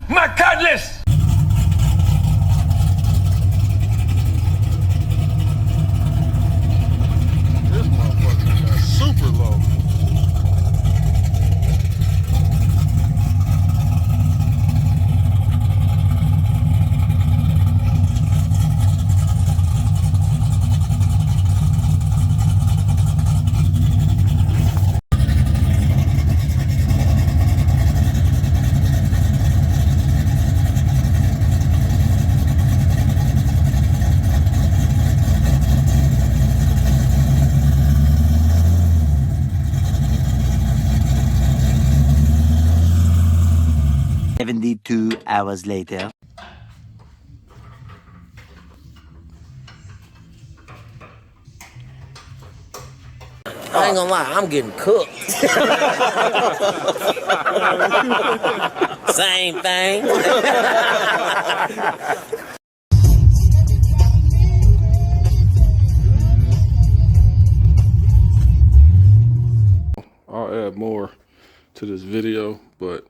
My goodness! This motherfucker got super low. Hours later. I ain't gonna lie, I'm getting cooked. Same thing. I'll add more to this video, but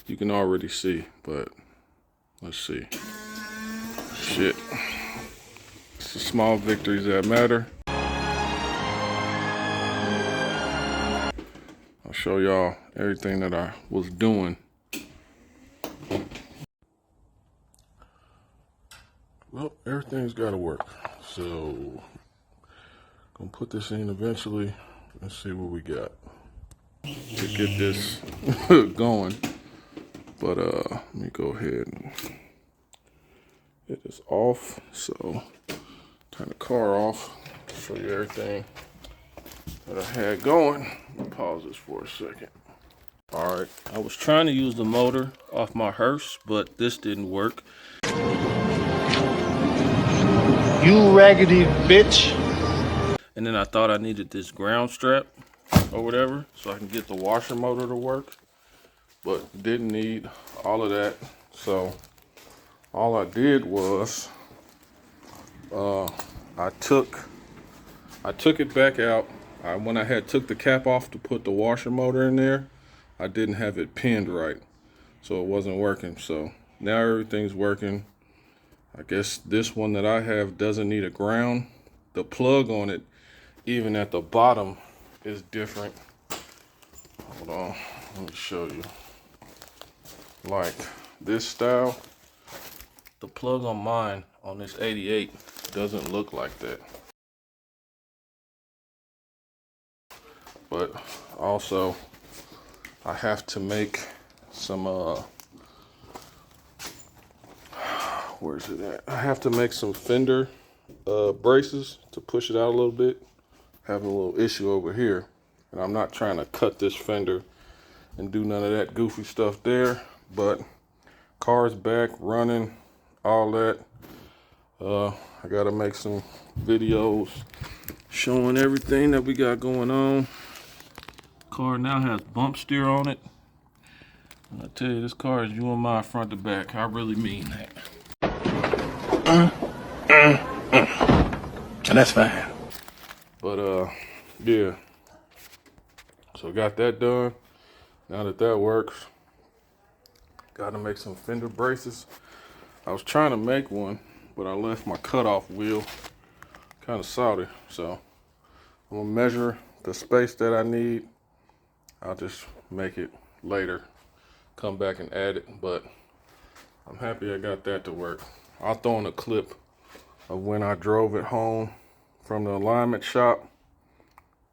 you can already see, but let's see. Shit. It's the small victories that matter. I'll show y'all everything that I was doing. Well, everything's gotta work. So, gonna put this in eventually. Let's see what we got to get this going. But let me go ahead and it is off. So turn the car off. Show you everything that I had going. Pause this for a second. All right, I was trying to use the motor off my hearse, but this didn't work. You raggedy bitch. And then I thought I needed this ground strap or whatever so I can get the washer motor to work, but didn't need all of that. So all I did was I took it back out. When I had took the cap off to put the washer motor in there, I didn't have it pinned right, so it wasn't working. So now everything's working. I guess this one that I have doesn't need a ground. The plug on it, even at the bottom, is different. Hold on, let me show you. Like this style, the plug on mine on this 88 doesn't look like that. But also, I have to make some where's it at? I have to make some fender braces to push it out a little bit. Having a little issue over here, and I'm not trying to cut this fender and do none of that goofy stuff there, but car's back running, all that. I gotta make some videos showing everything that we got going on. Car now has bump steer on it. And I tell you, this car is you and my front to back. I really mean that. And that's fine. But yeah. So got that done. Now that that works, gotta make some fender braces. I was trying to make one, but I left my cutoff wheel kind of salty. So I'm gonna measure the space that I need. I'll just make it later, come back and add it, but I'm happy I got that to work. I'll throw in a clip of when I drove it home from the alignment shop,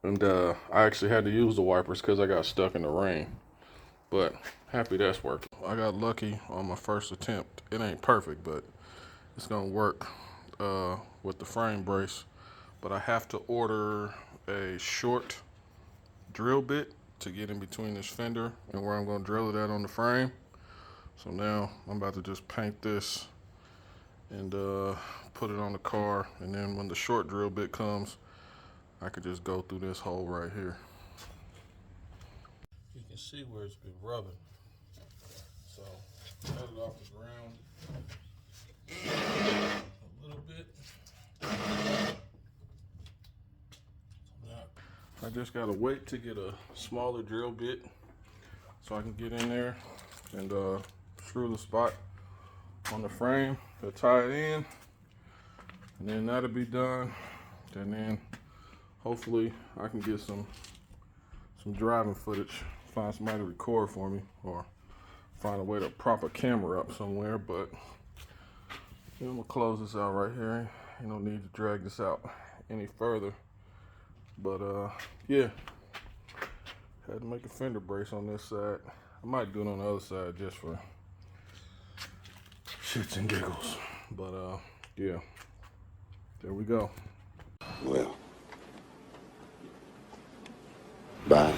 and I actually had to use the wipers because I got stuck in the rain, but happy that's working. I got lucky on my first attempt. It ain't perfect, but it's gonna work with the frame brace, but I have to order a short drill bit to get in between this fender and where I'm gonna drill it at on the frame. So now I'm about to just paint this and put it on the car, and then when the short drill bit comes, I could just go through this hole right here. You can see where it's been rubbing. So cut it off the ground a little bit. I just gotta wait to get a smaller drill bit so I can get in there and unscrew the spot on the frame to tie it in, and then that'll be done. And then hopefully I can get some driving footage, find somebody to record for me, or find a way to prop a camera up somewhere. But I'm gonna close this out right here. Ain't no need to drag this out any further. But yeah, had to make a fender brace on this side. I might do it on the other side just for shits and giggles. But yeah, there we go. Well, bye.